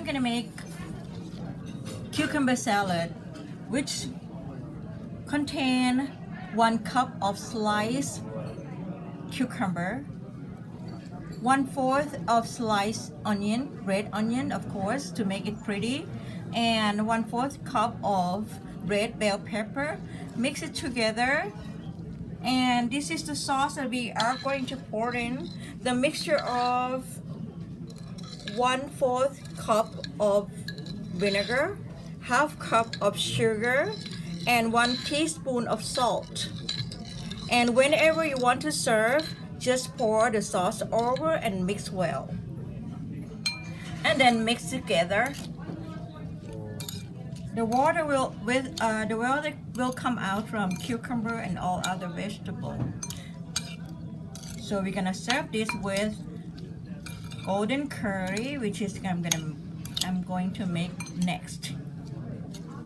I'm gonna make cucumber salad, which contain 1 cup of sliced cucumber, 1/4 of sliced onion, red onion of course to make it pretty, and 1/4 cup of red bell pepper. Mix it together, and this is the sauce that we are going to pour in. The mixture of 1/4 cup of vinegar, 1/2 cup of sugar, and 1 teaspoon of salt. And whenever you want to serve, just pour the sauce over and mix well. And then mix together. The water will come out from cucumber and all other vegetables. So we're gonna serve this with golden curry, which is I'm going to make next.